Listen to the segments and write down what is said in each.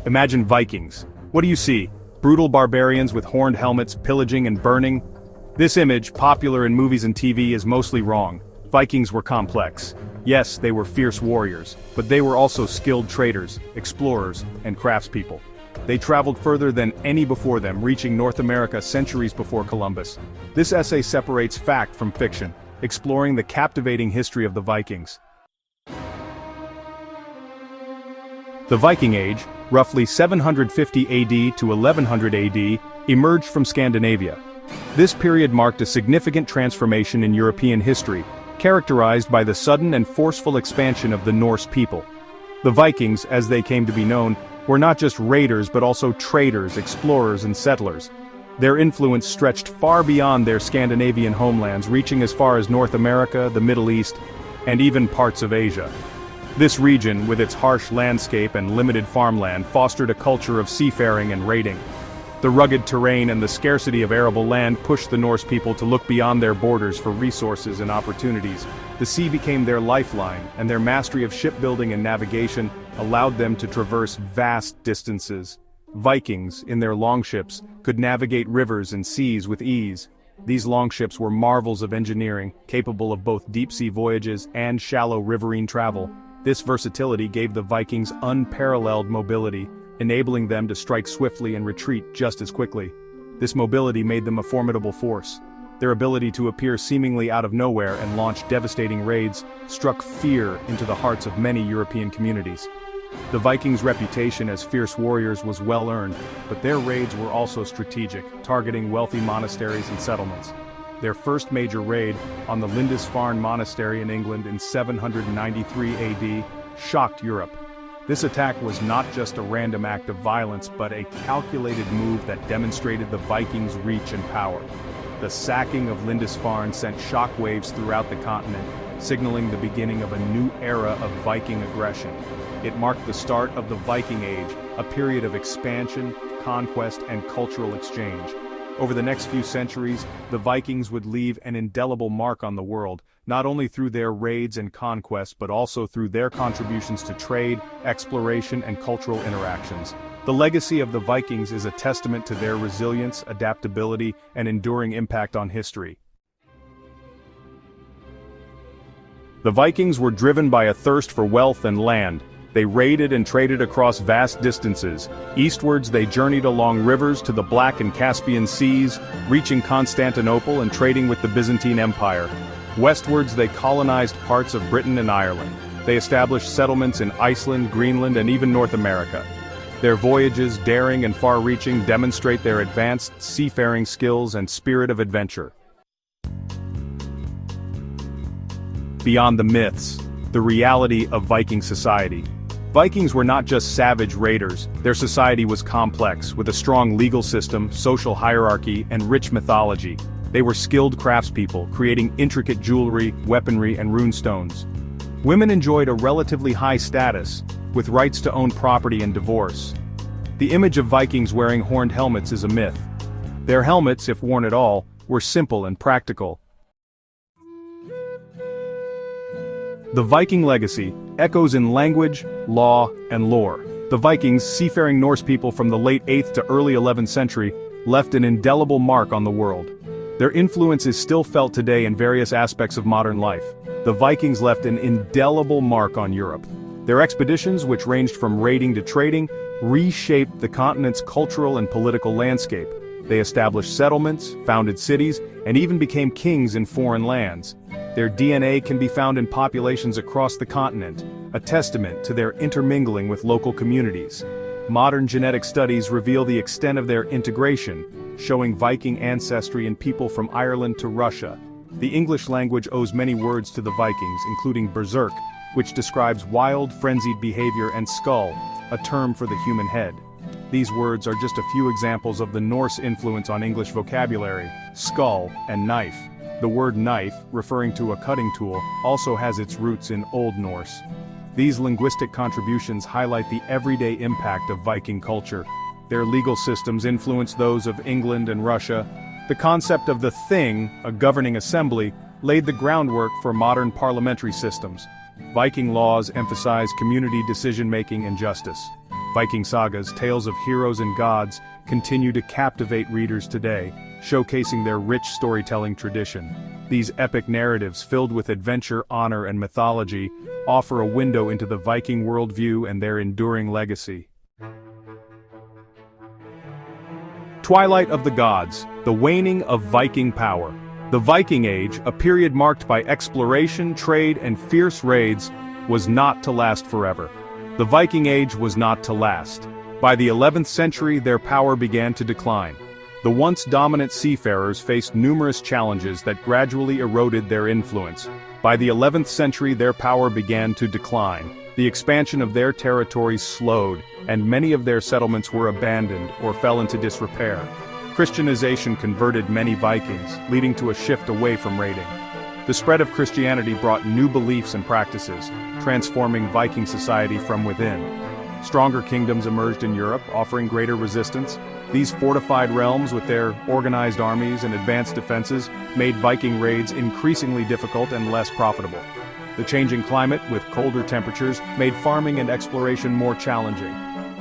Imagine Vikings. What do you see? Brutal barbarians with horned helmets pillaging and burning? This image, popular in movies and TV, is mostly wrong. Vikings were complex. Yes, they were fierce warriors, but they were also skilled traders, explorers, and craftspeople. They traveled further than any before them, reaching North America centuries before Columbus. This essay separates fact from fiction, exploring the captivating history of the Vikings. The Viking Age, roughly 750 AD to 1100 AD, emerged from Scandinavia. This period marked a significant transformation in European history, characterized by the sudden and forceful expansion of the Norse people. The Vikings, as they came to be known, were not just raiders but also traders, explorers, and settlers. Their influence stretched far beyond their Scandinavian homelands, reaching as far as North America, the Middle East, and even parts of Asia. This region, with its harsh landscape and limited farmland, fostered a culture of seafaring and raiding. The rugged terrain and the scarcity of arable land pushed the Norse people to look beyond their borders for resources and opportunities. The sea became their lifeline, and their mastery of shipbuilding and navigation allowed them to traverse vast distances. Vikings, in their longships, could navigate rivers and seas with ease. These longships were marvels of engineering, capable of both deep-sea voyages and shallow riverine travel. This versatility gave the Vikings unparalleled mobility, enabling them to strike swiftly and retreat just as quickly. This mobility made them a formidable force. Their ability to appear seemingly out of nowhere and launch devastating raids struck fear into the hearts of many European communities. The Vikings' reputation as fierce warriors was well earned, but their raids were also strategic, targeting wealthy monasteries and settlements. Their first major raid, on the Lindisfarne Monastery in England in 793 AD, shocked Europe. This attack was not just a random act of violence but a calculated move that demonstrated the Vikings' reach and power. The sacking of Lindisfarne sent shockwaves throughout the continent, signaling the beginning of a new era of Viking aggression. It marked the start of the Viking Age, a period of expansion, conquest, and cultural exchange. Over the next few centuries, the Vikings would leave an indelible mark on the world, not only through their raids and conquests but also through their contributions to trade, exploration, and cultural interactions. The legacy of the Vikings is a testament to their resilience, adaptability, and enduring impact on history. The Vikings were driven by a thirst for wealth and land. They raided and traded across vast distances. Eastwards they journeyed along rivers to the Black and Caspian Seas, reaching Constantinople and trading with the Byzantine Empire. Westwards they colonized parts of Britain and Ireland. They established settlements in Iceland, Greenland, and even North America. Their voyages, daring and far-reaching, demonstrate their advanced seafaring skills and spirit of adventure. Beyond the myths, the reality of Viking society. Vikings were not just savage raiders. Their society was complex, with a strong legal system, social hierarchy, and rich mythology. They were skilled craftspeople, creating intricate jewelry, weaponry, and runestones. Women enjoyed a relatively high status, with rights to own property and divorce. The image of Vikings wearing horned helmets is a myth. Their helmets, if worn at all, were simple and practical. The Viking legacy echoes in language, law, and lore. The Vikings, seafaring Norse people from the late 8th to early 11th century, left an indelible mark on the world. Their influence is still felt today in various aspects of modern life. The Vikings left an indelible mark on Europe. Their expeditions, which ranged from raiding to trading, reshaped the continent's cultural and political landscape. They established settlements, founded cities, and even became kings in foreign lands. Their DNA can be found in populations across the continent, a testament to their intermingling with local communities. Modern genetic studies reveal the extent of their integration, showing Viking ancestry in people from Ireland to Russia. The English language owes many words to the Vikings, including berserk, which describes wild, frenzied behavior, and skull, a term for the human head. These words are just a few examples of the Norse influence on English vocabulary: skull and knife. The word knife, referring to a cutting tool, also has its roots in Old Norse. These linguistic contributions highlight the everyday impact of Viking culture. Their legal systems influenced those of England and Russia. The concept of the Thing, a governing assembly, laid the groundwork for modern parliamentary systems. Viking laws emphasized community decision-making and justice. Viking sagas, tales of heroes and gods, continue to captivate readers today, showcasing their rich storytelling tradition. These epic narratives, filled with adventure, honor, and mythology, offer a window into the Viking worldview and their enduring legacy. Twilight of the Gods, the waning of Viking power. The Viking Age, a period marked by exploration, trade, and fierce raids, was not to last forever. The Viking Age was not to last. By the 11th century, their power began to decline. The once dominant seafarers faced numerous challenges that gradually eroded their influence. By the 11th century, their power began to decline. The expansion of their territories slowed, and many of their settlements were abandoned or fell into disrepair. Christianization converted many Vikings, leading to a shift away from raiding. The spread of Christianity brought new beliefs and practices, transforming Viking society from within. Stronger kingdoms emerged in Europe, offering greater resistance. These fortified realms, with their organized armies and advanced defenses, made Viking raids increasingly difficult and less profitable. The changing climate, with colder temperatures, made farming and exploration more challenging.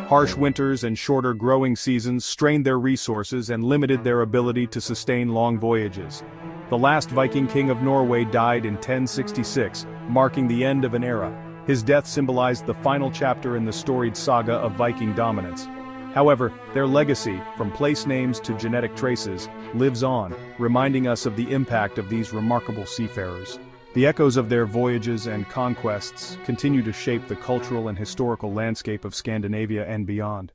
Harsh winters and shorter growing seasons strained their resources and limited their ability to sustain long voyages. The last Viking king of Norway died in 1066, marking the end of an era. His death symbolized the final chapter in the storied saga of Viking dominance. However, their legacy, from place names to genetic traces, lives on, reminding us of the impact of these remarkable seafarers. The echoes of their voyages and conquests continue to shape the cultural and historical landscape of Scandinavia and beyond.